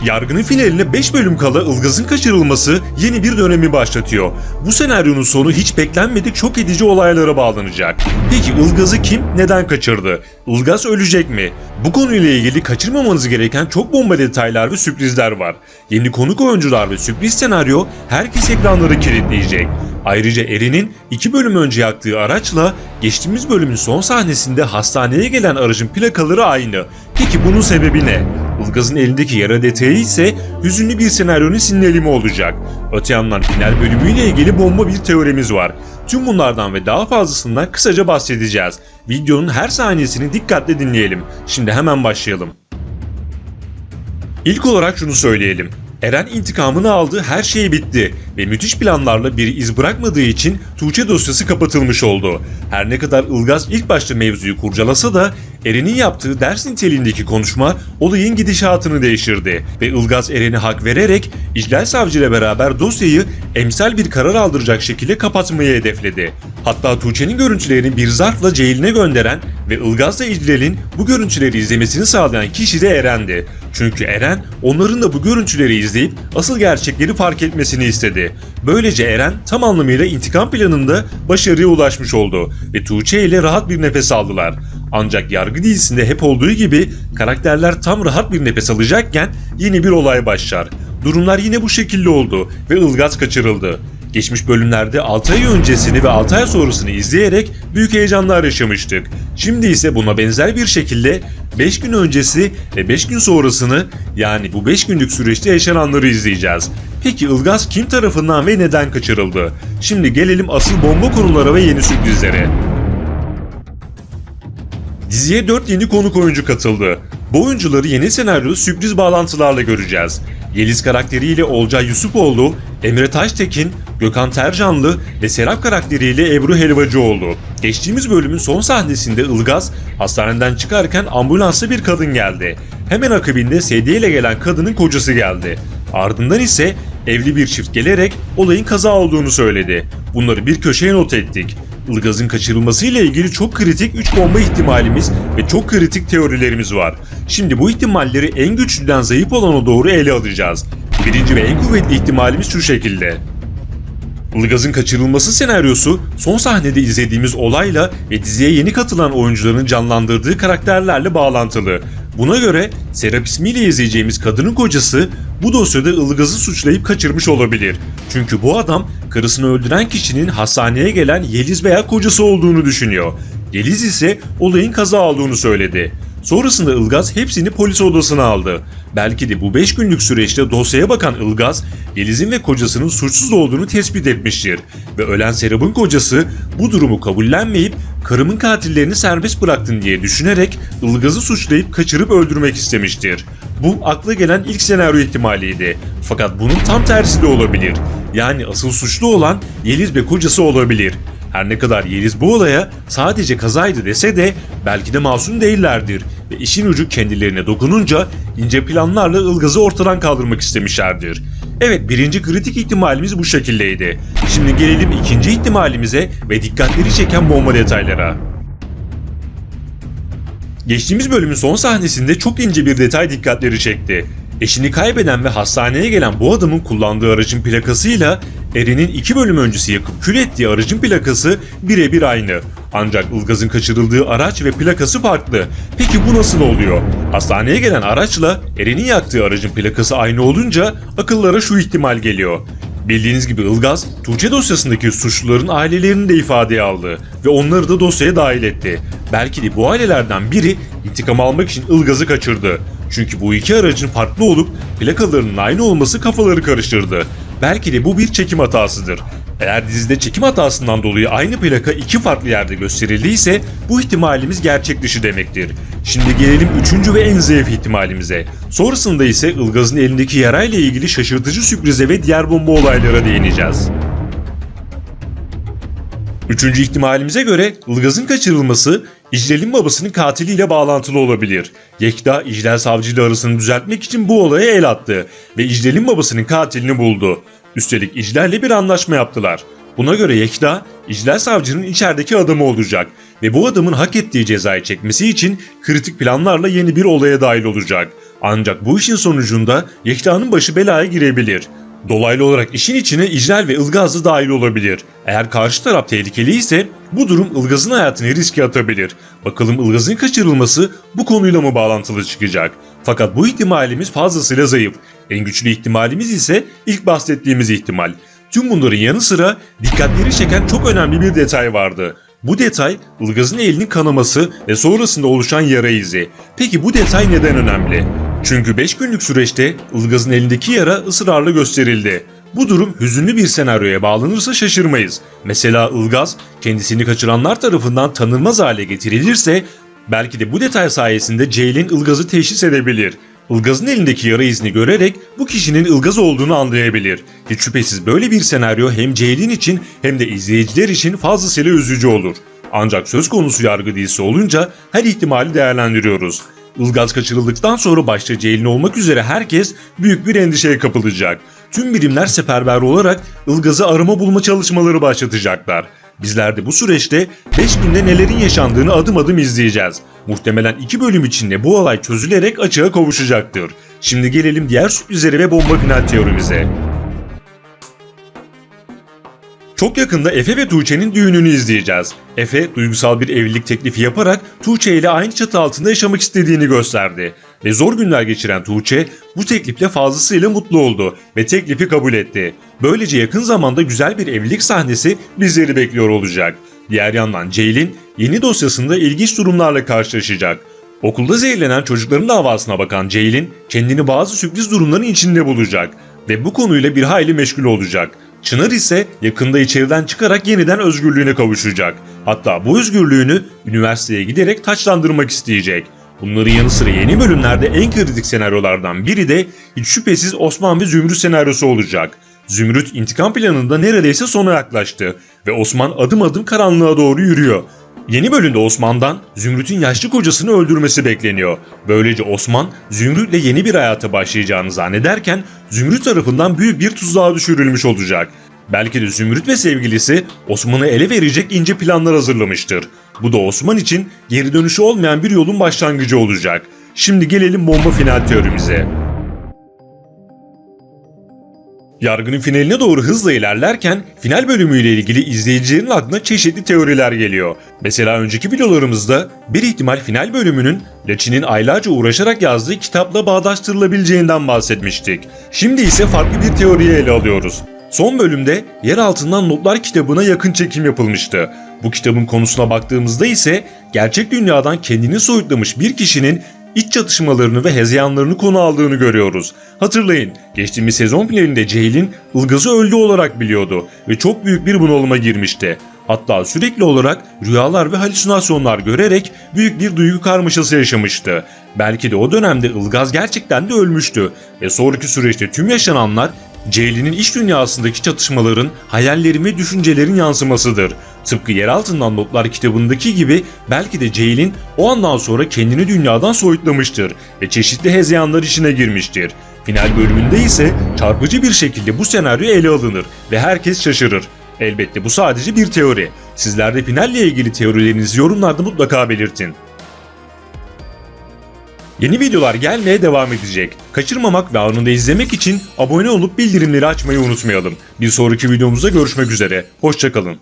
Yargının finaline 5 bölüm kala Ilgaz'ın kaçırılması yeni bir dönemi başlatıyor. Bu senaryonun sonu hiç beklenmedik şok edici olaylara bağlanacak. Peki Ilgaz'ı kim, neden kaçırdı? Ilgaz ölecek mi? Bu konuyla ilgili kaçırmamanız gereken çok bomba detaylar ve sürprizler var. Yeni konuk oyuncular ve sürpriz senaryo herkes ekranları kilitleyecek. Ayrıca Eren'in 2 bölüm önce yaktığı araçla geçtiğimiz bölümün son sahnesinde hastaneye gelen aracın plakaları aynı. Peki bunun sebebi ne? Ilgaz'ın elindeki yara detayı ise hüzünlü bir senaryonun sinyalimi olacak. Öte yandan final bölümüyle ilgili bomba bir teorimiz var. Tüm bunlardan ve daha fazlasından kısaca bahsedeceğiz. Videonun her saniyesini dikkatle dinleyelim. Şimdi hemen başlayalım. İlk olarak şunu söyleyelim. Eren intikamını aldı, her şey bitti ve müthiş planlarla bir iz bırakmadığı için Tuğçe dosyası kapatılmış oldu. Her ne kadar Ilgaz ilk başta mevzuyu kurcalasa da Eren'in yaptığı ders niteliğindeki konuşma olayın gidişatını değiştirdi ve Ilgaz Eren'e hak vererek İclal Savcı ile beraber dosyayı emsal bir karar aldıracak şekilde kapatmayı hedefledi. Hatta Tuğçe'nin görüntülerini bir zarfla Ceylin'e gönderen ve Ilgaz'la İclal'in bu görüntüleri izlemesini sağlayan kişi de Eren'di. Çünkü Eren onların da bu görüntüleri izleyip asıl gerçekleri fark etmesini istedi. Böylece Eren tam anlamıyla intikam planında başarıya ulaşmış oldu ve Tuğçe ile rahat bir nefes aldılar. Ancak yargı dizisinde hep olduğu gibi karakterler tam rahat bir nefes alacakken yeni bir olay başlar. Durumlar yine bu şekilde oldu ve Ilgaz kaçırıldı. Geçmiş bölümlerde 6 ay öncesini ve 6 ay sonrasını izleyerek büyük heyecanlar yaşamıştık. Şimdi ise buna benzer bir şekilde 5 gün öncesi ve 5 gün sonrasını, yani bu 5 günlük süreçte yaşananları izleyeceğiz. Peki Ilgaz kim tarafından ve neden kaçırıldı? Şimdi gelelim asıl bomba konulara ve yeni sürprizlere. Diziye 4 yeni konuk oyuncu katıldı. Bu oyuncuları yeni senaryoda sürpriz bağlantılarla göreceğiz. Yeliz karakteriyle Olcay Yusupoğlu, Emre Taştekin, Gökhan Tercanlı ve Serap karakteriyle Ebru Helvacıoğlu. Geçtiğimiz bölümün son sahnesinde Ilgaz hastaneden çıkarken ambulansa bir kadın geldi. Hemen akabinde sedye ile gelen kadının kocası geldi. Ardından ise evli bir çift gelerek olayın kaza olduğunu söyledi. Bunları bir köşeye not ettik. Ilgaz'ın kaçırılması ile ilgili çok kritik 3 bomba ihtimalimiz ve çok kritik teorilerimiz var. Şimdi bu ihtimalleri en güçlüden zayıf olana doğru ele alacağız. Birinci ve en kuvvetli ihtimalimiz şu şekilde. Ilgaz'ın kaçırılması senaryosu son sahnede izlediğimiz olayla ve diziye yeni katılan oyuncuların canlandırdığı karakterlerle bağlantılı. Buna göre Serap ismiyle izleyeceğimiz kadının kocası bu dosyada Ilgaz'ı suçlayıp kaçırmış olabilir. Çünkü bu adam karısını öldüren kişinin hastaneye gelen Yeliz veya kocası olduğunu düşünüyor. Yeliz ise olayın kaza olduğunu söyledi. Sonrasında Ilgaz hepsini polis odasına aldı. Belki de bu 5 günlük süreçte dosyaya bakan Ilgaz, Yeliz'in ve kocasının suçsuz olduğunu tespit etmiştir. Ve ölen Serap'ın kocası bu durumu kabullenmeyip karımın katillerini serbest bıraktın diye düşünerek Ilgaz'ı suçlayıp kaçırıp öldürmek istemiştir. Bu akla gelen ilk senaryo ihtimaliydi. Fakat bunun tam tersi de olabilir. Yani asıl suçlu olan Yeliz ve kocası olabilir. Her ne kadar Yeliz bu olaya sadece kazaydı dese de belki de masum değillerdir ve işin ucu kendilerine dokununca ince planlarla Ilgaz'ı ortadan kaldırmak istemişlerdir. Evet, birinci kritik ihtimalimiz bu şekildeydi. Şimdi gelelim ikinci ihtimalimize ve dikkatleri çeken bomba detaylara. Geçtiğimiz bölümün son sahnesinde çok ince bir detay dikkatleri çekti. Eşini kaybeden ve hastaneye gelen bu adamın kullandığı aracın plakasıyla Eren'in 2 bölüm öncesi yakıp kül ettiği aracın plakası birebir aynı. Ancak Ilgaz'ın kaçırıldığı araç ve plakası farklı. Peki bu nasıl oluyor? Hastaneye gelen araçla Eren'in yaktığı aracın plakası aynı olunca akıllara şu ihtimal geliyor. Bildiğiniz gibi Ilgaz, Tuğçe dosyasındaki suçluların ailelerini de ifadeye aldı ve onları da dosyaya dahil etti. Belki de bu ailelerden biri intikam almak için Ilgaz'ı kaçırdı. Çünkü bu iki aracın farklı olup plakalarının aynı olması kafaları karıştırdı. Belki de bu bir çekim hatasıdır. Eğer dizide çekim hatasından dolayı aynı plaka iki farklı yerde gösterildiyse bu ihtimalimiz gerçek dışı demektir. Şimdi gelelim üçüncü ve en zayıf ihtimalimize. Sonrasında ise Ilgaz'ın elindeki yarayla ilgili şaşırtıcı sürprize ve diğer bomba olaylara değineceğiz. Üçüncü ihtimalimize göre Ilgaz'ın kaçırılması İclal'in babasının katiliyle bağlantılı olabilir. Yekta, İclal Savcı ile arasını düzeltmek için bu olaya el attı ve İclal'in babasının katilini buldu. Üstelik İclal'le bir anlaşma yaptılar. Buna göre Yekta, İclal Savcı'nın içerideki adamı olacak ve bu adamın hak ettiği cezayı çekmesi için kritik planlarla yeni bir olaya dahil olacak. Ancak bu işin sonucunda Yekta'nın başı belaya girebilir. Dolaylı olarak işin içine İclal ve Ilgaz da dahil olabilir. Eğer karşı taraf tehlikeli ise bu durum Ilgaz'ın hayatını riske atabilir. Bakalım Ilgaz'ın kaçırılması bu konuyla mı bağlantılı çıkacak? Fakat bu ihtimalimiz fazlasıyla zayıf. En güçlü ihtimalimiz ise ilk bahsettiğimiz ihtimal. Tüm bunların yanı sıra dikkatleri çeken çok önemli bir detay vardı. Bu detay Ilgaz'ın elinin kanaması ve sonrasında oluşan yara izi. Peki bu detay neden önemli? Çünkü 5 günlük süreçte Ilgaz'ın elindeki yara ısrarla gösterildi. Bu durum hüzünlü bir senaryoya bağlanırsa şaşırmayız. Mesela Ilgaz kendisini kaçıranlar tarafından tanınmaz hale getirilirse belki de bu detay sayesinde Ceylin Ilgaz'ı teşhis edebilir. Ilgaz'ın elindeki yara izini görerek bu kişinin Ilgaz olduğunu anlayabilir. Hiç şüphesiz böyle bir senaryo hem Ceylin için hem de izleyiciler için fazlasıyla üzücü olur. Ancak söz konusu yargı dizisi olunca her ihtimali değerlendiriyoruz. Ilgaz kaçırıldıktan sonra başta Ceylin olmak üzere herkes büyük bir endişeye kapılacak. Tüm birimler seferber olarak Ilgaz'ı arama bulma çalışmaları başlatacaklar. Bizler de bu süreçte 5 günde nelerin yaşandığını adım adım izleyeceğiz. Muhtemelen 2 bölüm içinde bu olay çözülerek açığa kavuşacaktır. Şimdi gelelim diğer sürprizlere ve bomba final teorimize. Çok yakında Efe ve Tuğçe'nin düğününü izleyeceğiz. Efe duygusal bir evlilik teklifi yaparak Tuğçe ile aynı çatı altında yaşamak istediğini gösterdi. Ve zor günler geçiren Tuğçe bu teklifle fazlasıyla mutlu oldu ve teklifi kabul etti. Böylece yakın zamanda güzel bir evlilik sahnesi bizleri bekliyor olacak. Diğer yandan Ceylin yeni dosyasında ilginç durumlarla karşılaşacak. Okulda zehirlenen çocukların davasına bakan Ceylin kendini bazı sürpriz durumların içinde bulacak ve bu konuyla bir hayli meşgul olacak. Çınar ise yakında içeriden çıkarak yeniden özgürlüğüne kavuşacak. Hatta bu özgürlüğünü üniversiteye giderek taçlandırmak isteyecek. Bunların yanı sıra yeni bölümlerde en kritik senaryolardan biri de hiç şüphesiz Osman ve Zümrüt senaryosu olacak. Zümrüt intikam planında neredeyse sona yaklaştı ve Osman adım adım karanlığa doğru yürüyor. Yeni bölümde Osman'dan Zümrüt'ün yaşlı kocasını öldürmesi bekleniyor. Böylece Osman Zümrüt'le yeni bir hayata başlayacağını zannederken Zümrüt tarafından büyük bir tuzağa düşürülmüş olacak. Belki de Zümrüt ve sevgilisi Osman'ı ele verecek ince planlar hazırlamıştır. Bu da Osman için geri dönüşü olmayan bir yolun başlangıcı olacak. Şimdi gelelim bomba final teorimize. Yargının finaline doğru hızla ilerlerken final bölümüyle ilgili izleyicilerin aklına çeşitli teoriler geliyor. Mesela önceki videolarımızda bir ihtimal final bölümünün Laçin'in aylarca uğraşarak yazdığı kitapla bağdaştırılabileceğinden bahsetmiştik. Şimdi ise farklı bir teoriyi ele alıyoruz. Son bölümde Yer Altından Notlar kitabına yakın çekim yapılmıştı. Bu kitabın konusuna baktığımızda ise gerçek dünyadan kendini soyutlamış bir kişinin iç çatışmalarını ve hezeyanlarını konu aldığını görüyoruz. Hatırlayın, geçtiğimiz sezon finalinde Ceylin Ilgaz'ı öldü olarak biliyordu ve çok büyük bir bunalıma girmişti. Hatta sürekli olarak rüyalar ve halüsinasyonlar görerek büyük bir duygu karmaşası yaşamıştı. Belki de o dönemde Ilgaz gerçekten de ölmüştü ve sonraki süreçte tüm yaşananlar Ceylin'in iç dünyasındaki çatışmaların, hayallerin ve düşüncelerin yansımasıdır. Tıpkı Yer Altından Notlar kitabındaki gibi belki de Ceylin o andan sonra kendini dünyadan soyutlamıştır ve çeşitli hezeyanlar içine girmiştir. Final bölümünde ise çarpıcı bir şekilde bu senaryo ele alınır ve herkes şaşırır. Elbette bu sadece bir teori. Sizler de finalle ilgili teorilerinizi yorumlarda mutlaka belirtin. Yeni videolar gelmeye devam edecek. Kaçırmamak ve anında izlemek için abone olup bildirimleri açmayı unutmayalım. Bir sonraki videomuzda görüşmek üzere. Hoşça kalın.